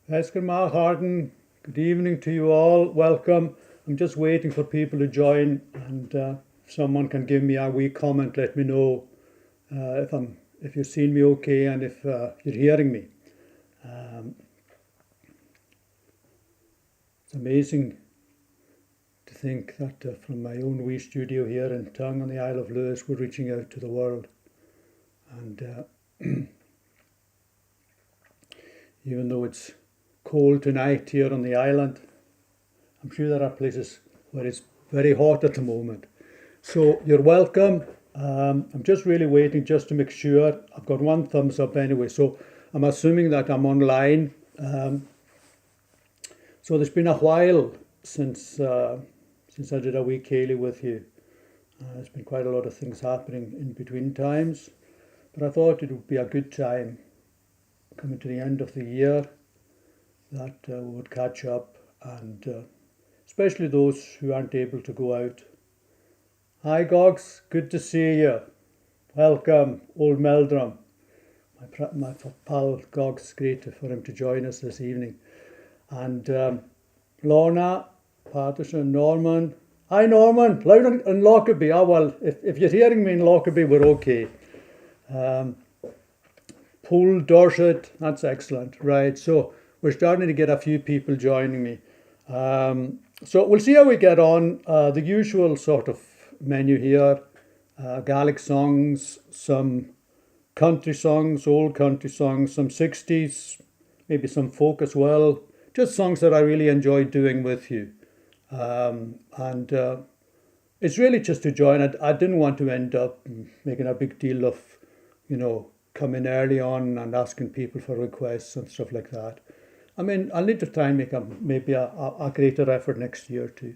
Eskermar Harden, good evening to you all. Welcome. I'm just waiting for people to join, and if someone can give me a wee comment, let me know if you're seeing me okay and if you're hearing me. Um, it's amazing to think that from my own wee studio here in Tongue on the Isle of Lewis, we're reaching out to the world. And even though it's cold tonight here on the island, I'm sure there are places where it's very hot at the moment. So you're welcome. I'm just really waiting just to make sure. I've got one thumbs up anyway, so I'm assuming that I'm online. So there's been a while since I did a wee Kaylee with you. There's been quite a lot of things happening in between times, but I thought it would be a good time coming to the end of the year that we would catch up, and especially those who aren't able to go out. Hi Gogs, good to see you. Welcome, Old Meldrum. My pal Gogs, great for him to join us this evening. And Lorna, Patterson, Norman. Hi Norman, loud in Lockerbie. Ah well, if you're hearing me in Lockerbie, we're okay. Paul Dorset, that's excellent. Right, so we're starting to get a few people joining me. So we'll see how we get on. The usual sort of menu here. Gaelic songs, some country songs, old country songs, some 60s, maybe some folk as well. Just songs that I really enjoy doing with you. And it's really just to join. I didn't want to end up making a big deal of, coming early on and asking people for requests and stuff like that. I mean, I'll need to try and make maybe a greater effort next year to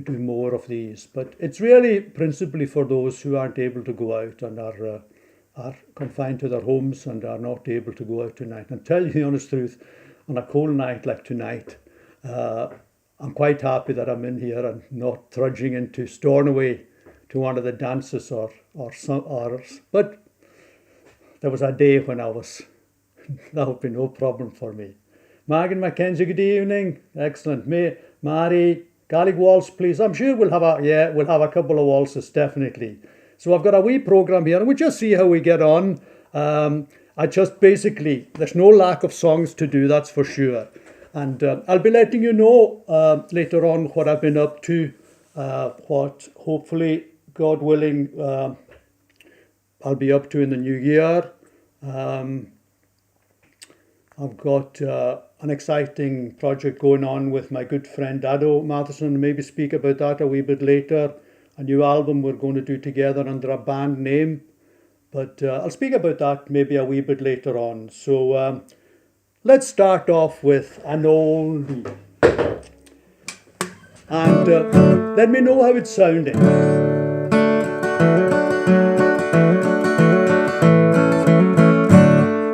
do more of these. But it's really principally for those who aren't able to go out and are confined to their homes and are not able to go out tonight. And tell you the honest truth, on a cold night like tonight, I'm quite happy that I'm in here and not trudging into Stornoway to one of the dances or but there was a day when that would be no problem for me. Megan Mackenzie, good evening. Excellent. Mary, Gaelic waltz, please. I'm sure we'll have a couple of waltzes, definitely. So I've got a wee programme here and we'll just see how we get on. There's no lack of songs to do, that's for sure. And I'll be letting you know later on what I've been up to, what hopefully, God willing, I'll be up to in the new year. I've got an exciting project going on with my good friend Dado Matheson. Maybe speak about that a wee bit later. A new album we're going to do together under a band name. But I'll speak about that maybe a wee bit later on. So let's start off with an oldie. And let me know how it's sounding.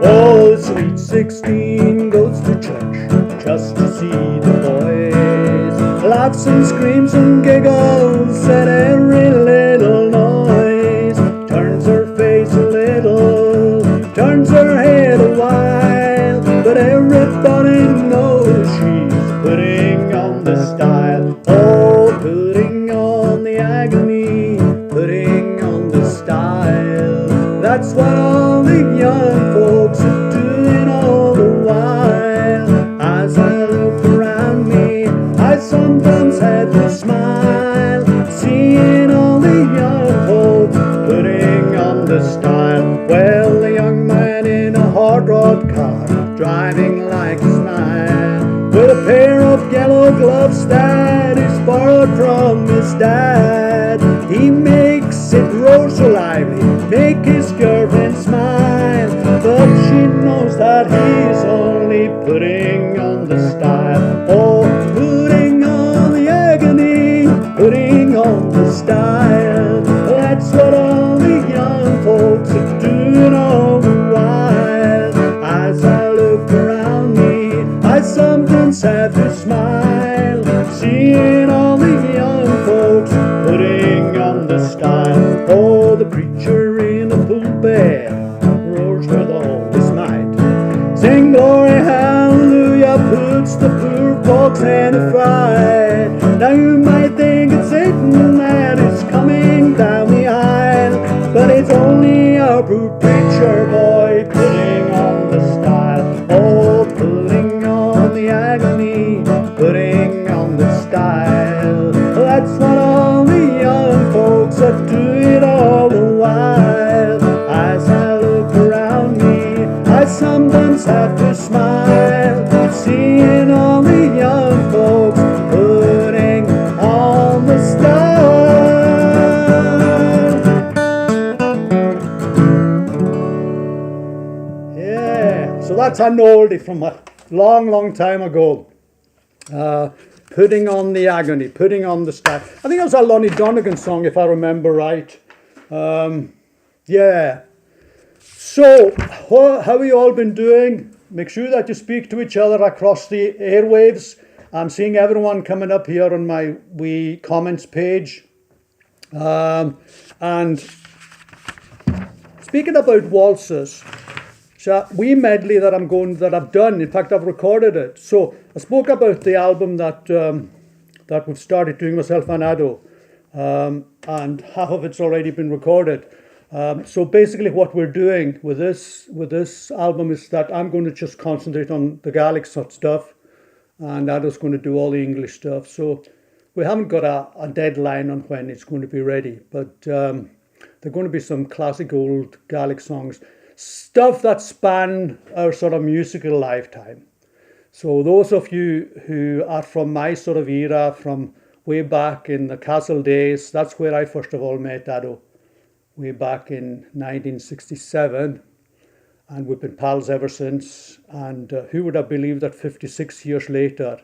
Oh, the sweet 16 goes to church just to see the boys. Laughs and screams and giggles at every little noise. Turns her face a little, turns her head a while, but everybody knows she's putting on the style. Oh, putting on the agony, putting on the style. That's what all the young folks are doing all the while. As I look around me, I sometimes have to smile, seeing all the young folks putting on the style. Well, the young man in a hard rod car, driving like a smile, with a pair of yellow gloves that is borrowed from his dad. He makes it roll so lively, make his girlfriend smile, but she knows that he's only putting on the style. Oh, putting on the agony, putting on the style. That's what all the young folks are doing all the while. As I look around me, I sometimes have to smile, seeing all the young folks putting on the style. Oh, the preacher in the pulpit roars with all his might, sing glory, hallelujah, dogs in a fight. Now you might think it's Satan that is coming down the aisle, but it's only our brute preacher boy putting on the style. Oh, putting on the agony, putting on the style. That's what all the young folks that do it all the while. As I look around me, I sometimes have to smile, seeing all the young folks putting on the style. Yeah, so that's an oldie from a long time ago. Putting on the agony, putting on the style. I think it was a Lonnie Donegan song, if I remember right. Yeah. So, how have you all been doing? Make sure that you speak to each other across the airwaves. I'm seeing everyone coming up here on my wee comments page. And speaking about waltzes, so a wee medley that I've done. In fact, I've recorded it. So I spoke about the album that we've started doing, myself and Ado, and half of it's already been recorded. So basically, what we're doing with this album is that I'm going to just concentrate on the Gaelic stuff, and Ado's going to do all the English stuff. So we haven't got a deadline on when it's going to be ready, but there are going to be some classic old Gaelic songs. Stuff that span our sort of musical lifetime. So those of you who are from my sort of era, from way back in the Castle days, that's where I first of all met Ado, way back in 1967, and we've been pals ever since. And who would have believed that 56 years later,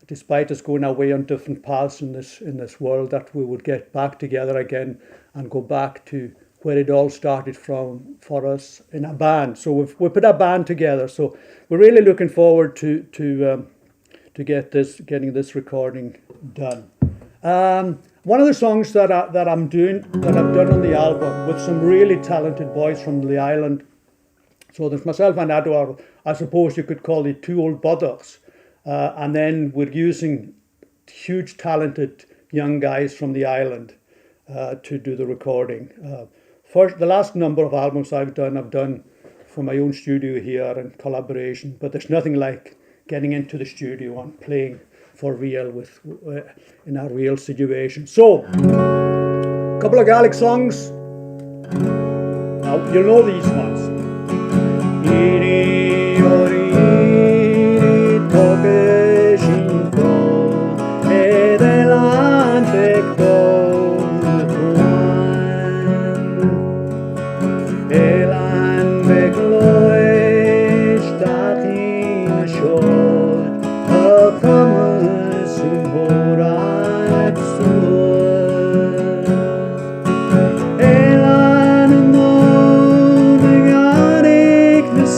despite us going away on different paths in this world, that we would get back together again and go back to where it all started from for us in a band. So we put a band together. So we're really looking forward to getting this recording done. One of the songs that I've done on the album with some really talented boys from the island. So there's myself and Ado are, I suppose you could call it, two old buttocks. And then we're using huge talented young guys from the island to do the recording. The last number of albums I've done from my own studio here in collaboration, but there's nothing like getting into the studio and playing for real in a real situation. So, a couple of Gaelic songs. Now, you'll know these ones.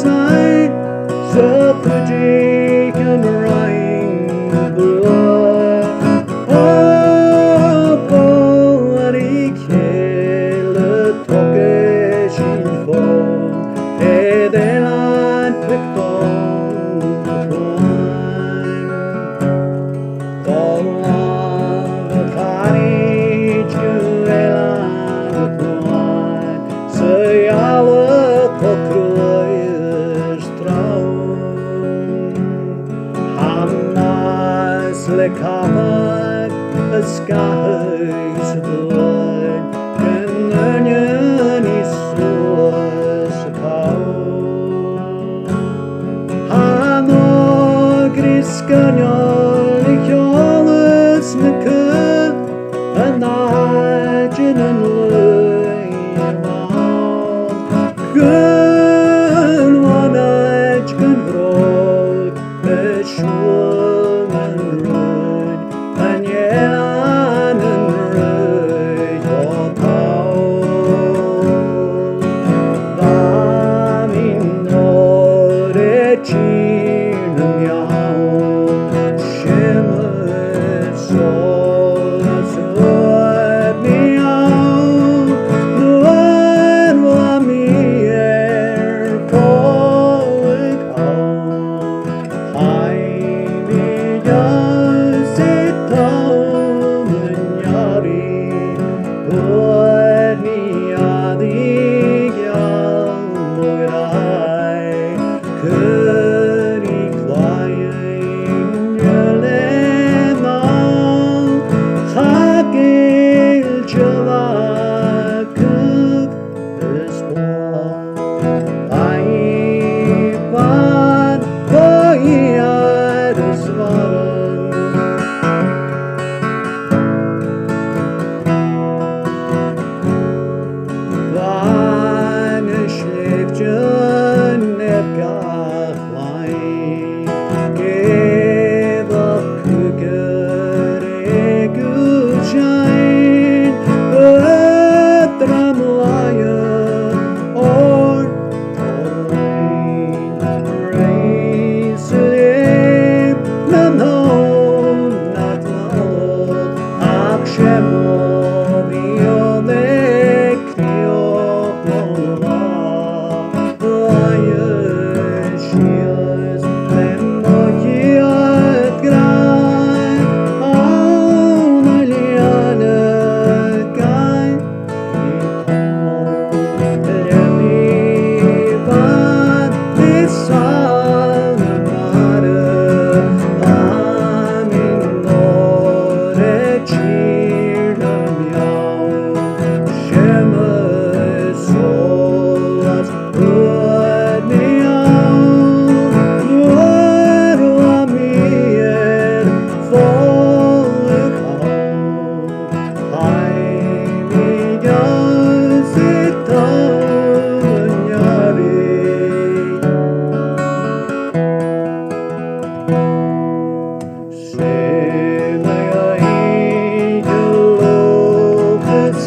Side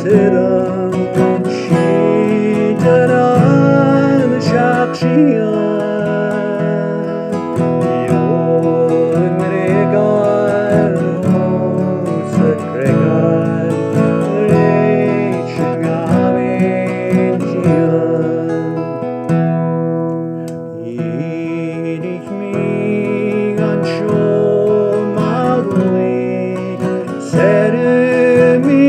Tiran, Shidanan, Shakshian, Yon Regal, Sekregal, Rechengavenjian, Yidich mi ansho madli, Sere mi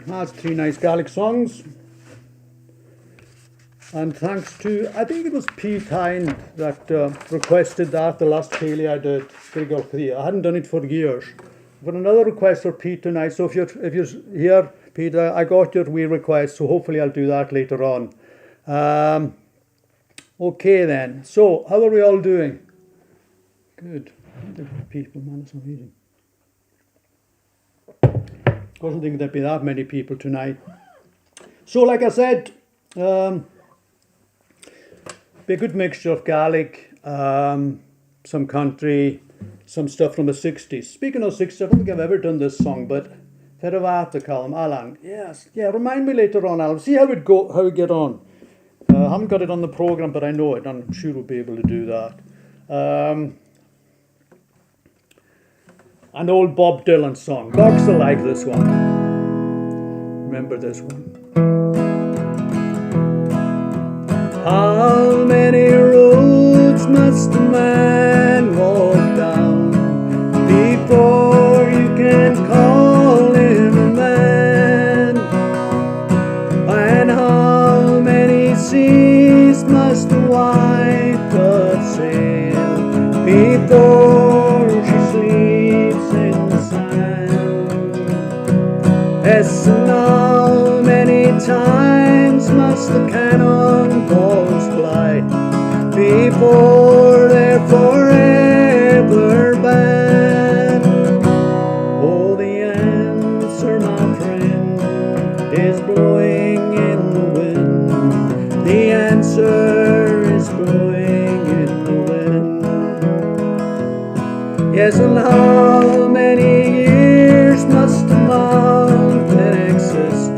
That's three nice Gaelic songs. And thanks to, I think it was Pete Hind that requested that, the last Cayley I did, I hadn't done it for years. But another request for Pete tonight, so if you're here, Pete, I got your wee request, so hopefully I'll do that later on. Okay then, so how are we all doing? Good. People, man, it's amazing. Wasn't thinking there'd be that many people tonight. So like I said, be a good mixture of Gaelic, some country, some stuff from the 60s. Speaking of 60s, I don't think I've ever done this song, but Ferravata Column, Alan. Yes, yeah, remind me later on, Alan. See how we get on. I haven't got it on the program, but I know it, and I'm sure we'll be able to do that. An old Bob Dylan song. Dogs will like this one. Remember this one. How many roads must a man walk down before you can call him a man? And how many seas must a white dove sail before she sleeps in the sand? Yes, and how many times must the cannonballs fly before they're forever banned? Oh, the answer, my friend, is blowing in the wind. The answer is blowing in the wind. Yes, and how many years must a mountain exist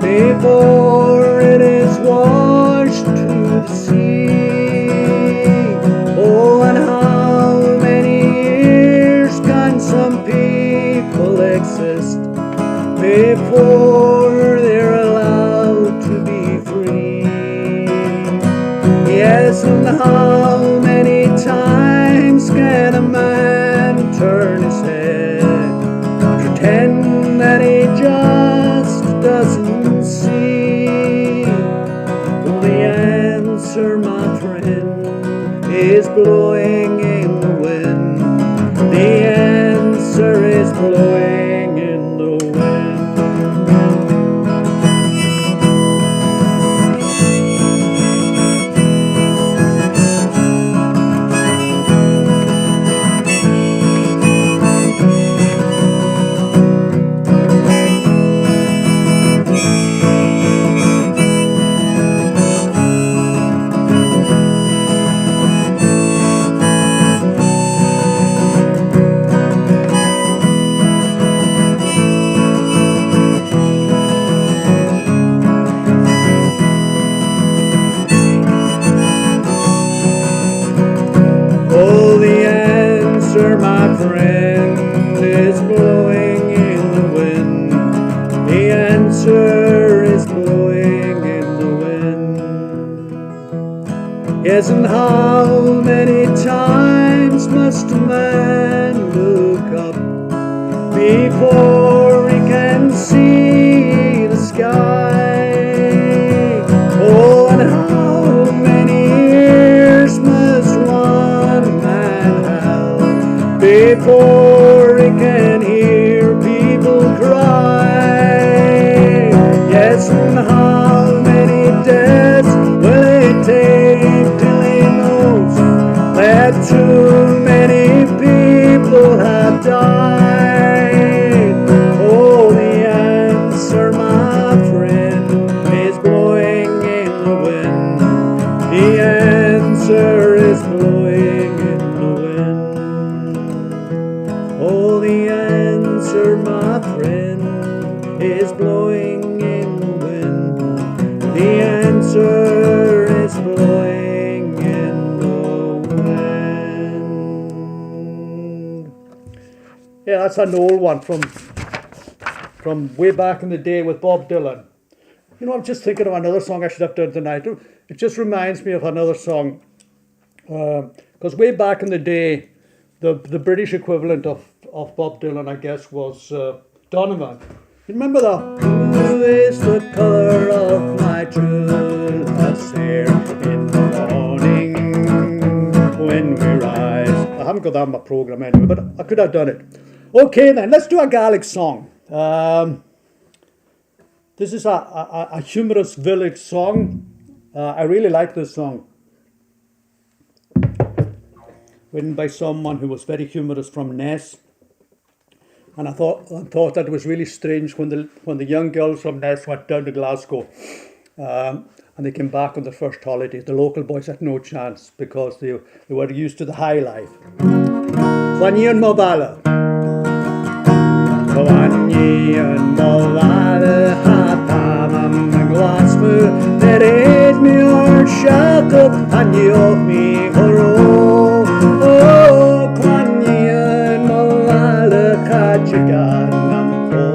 before it is washed to the sea? Oh, and how many years can some people exist before they're allowed to be free? Yes, and how many times can a my friend is blowing in the wind. The answer is blowing in the wind. Yes, and how many times must a man look up before he can see the sky? Oh, and how many ears must one man have before he can hear people cry? Yes, and how many deaths will it take till he knows that too many people have died? Oh, the answer, my friend, is blowing in the wind. The answer is blowing in the wind. Oh, the answer, my friend, is blowing in the wind. The answer is blowing in the wind. Yeah, that's an old one from way back in the day with Bob Dylan. You know, I'm just thinking of another song I should have done tonight. It just reminds me of another song. Because way back in the day, the British equivalent of Bob Dylan, I guess, was Donovan. You remember that? Blue is the colour of my true love's hair in the morning when we rise. I haven't got that in my programme anyway, but I could have done it. Okay then, let's do a Gaelic song. This is a humorous village song. I really like this song. Written by someone who was very humorous from Ness. And I thought that it was really strange when the young girls from Ness went down to Glasgow and they came back on their first holiday. The local boys had no chance because they were used to the high life. Juanian Mobala. Juanian Mobala Hatamam Glasfu. There is me or Shaka and you of me horo. Oh, Juanian Mobala Kachiganam po.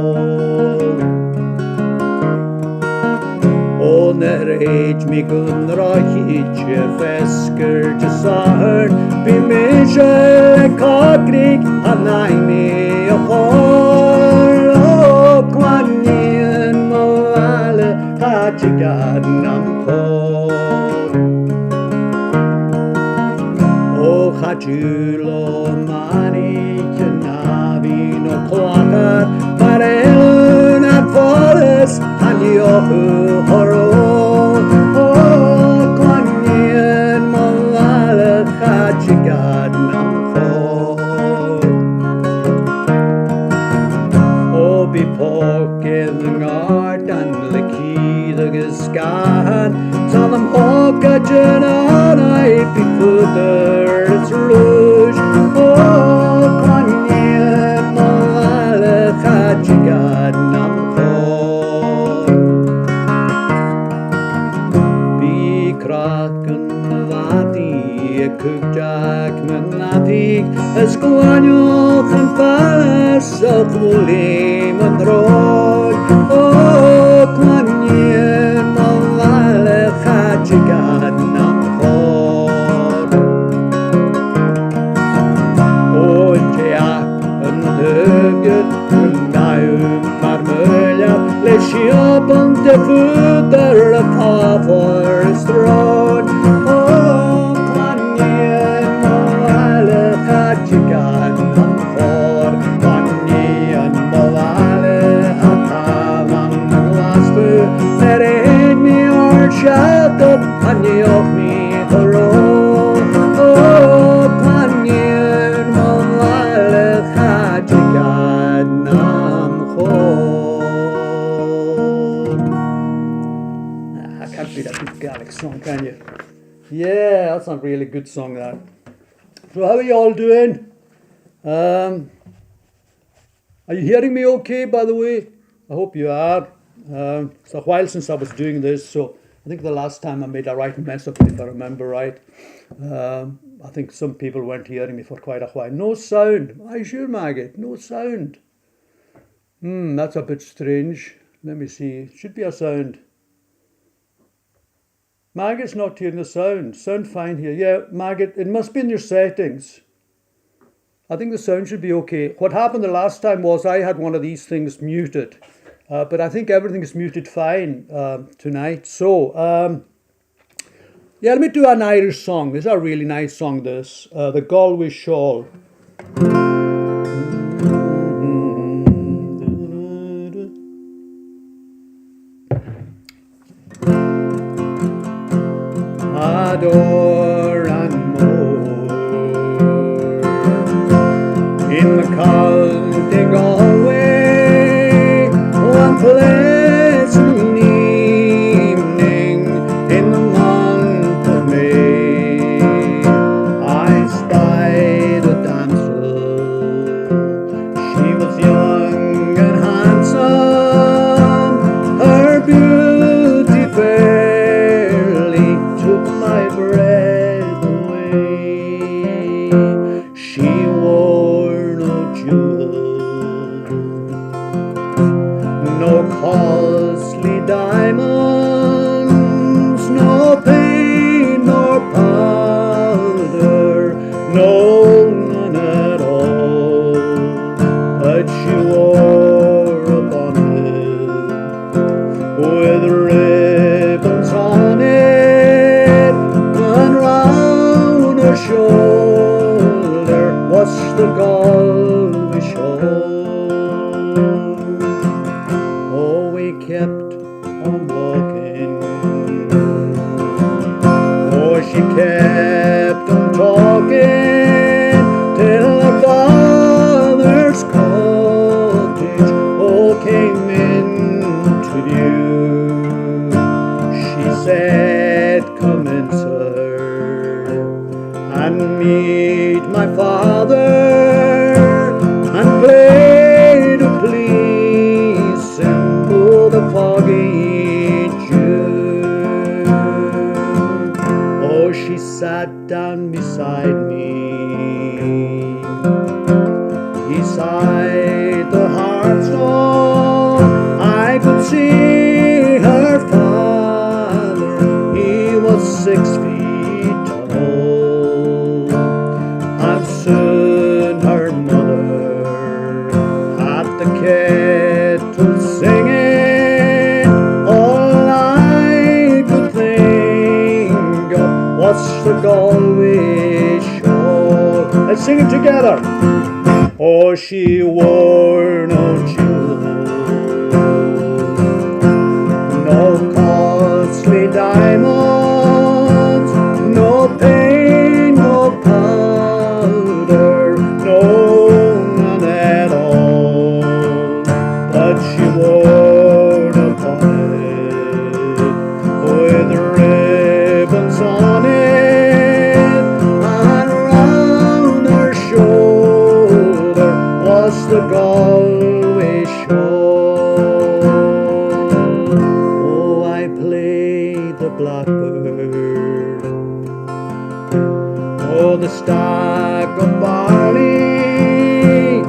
Oh, age me gun roiche fesker to sahar be measure cogrig anaini a hor. Oh, Juanian Mobala Kachiganam po. Oh, Hajulo Mani Kanavi no Clocker, Parel at Forest, and Yohu Horo. Oh, Juanian Mobala Kachiganam po. Oh, be poking the guard and licky the Giscan. Tell them Hawka Jenna, I be footer, it's rouge. Oh, Juanian Mobala Kachiganam po. Be Kraken Vati, Kukjak Menatik, Esquanyo Khampalas, Akulim and Road. Oh, Juanian Mobala Kachiganam po. Oh, Jack and Hugget, Naum Marmella, let's she up on the footer of Forest Road. Oh, Juanian Mobala Kachiganam po. Juanian Mobala Hatamam Glasfu. There ain't me or shut up and you of me horo. Oh, Juanian Mobala Kachiganam po. I can't beat a good Gaelic song, can you? Yeah, that's a really good song, that. So how are you all doing? Are you hearing me okay, by the way? I hope you are. It's a while since I was doing this, so I think the last time I made a right mess of it, if I remember right. I think some people weren't hearing me for quite a while. No sound. Are you sure, Maggot? No sound. That's a bit strange. Let me see. Should be a sound. Maggot's not hearing the sound. Sound fine here. Yeah, Maggot, it must be in your settings. I think the sound should be okay. What happened the last time was I had one of these things muted. But I think everything is muted fine tonight. So, yeah, let me do an Irish song. This is a really nice song, this. The Galway Shawl. Adore and more in the county Galway, one pleasant evening in the month of May, I spied a damsel. She was young and handsome, her beauty fairly took my breath away. She wore no jewels, no costly diamonds, no paint nor powder, no, none at all. But she wore a bonnet with ribbons on it, and round her shoulder was the Galway shawl. Oh, we kept on walking. Oh, she kept on talking till her father's cottage came into view. She said, "Come in, sir, and meet my father, and play to please him, oh, the foggy June." Oh, she sat down beside me, beside the hearthstone. I could see her father, he was 6 feet tall, and soon her mother had the kettle singing. All I could think of was the Galway shawl. Let's sing it together. Oh, she wore no jewels, no costly diamonds, no paint, no powder, no, none at all. But she wore a bonnet with ribbons on it, and round her shoulder was the Galway shawl. Oh, I played the blackbird, oh, the stack of barley,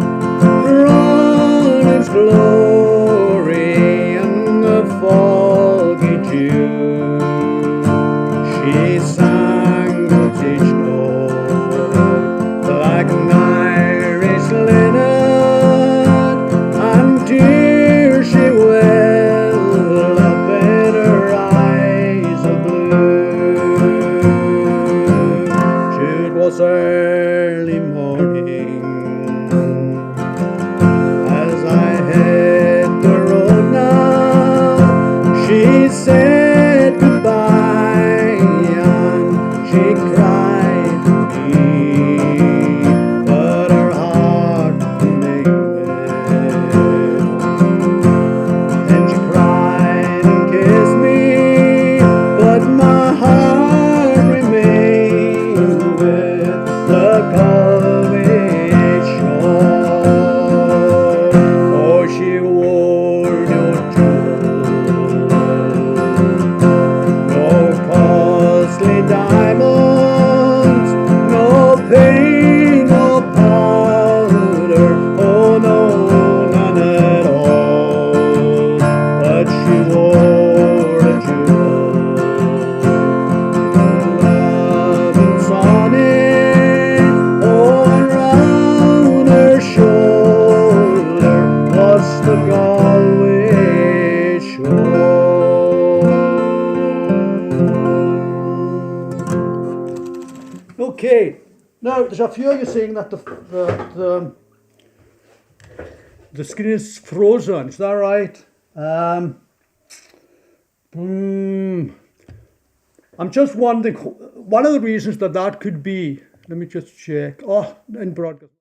run its glory in the foggy June. She sang with each note like an Irish linnet, a few of you saying that the screen is frozen. Is that right? I'm just wondering, one of the reasons that could be, let me just check. Oh, in broadcast.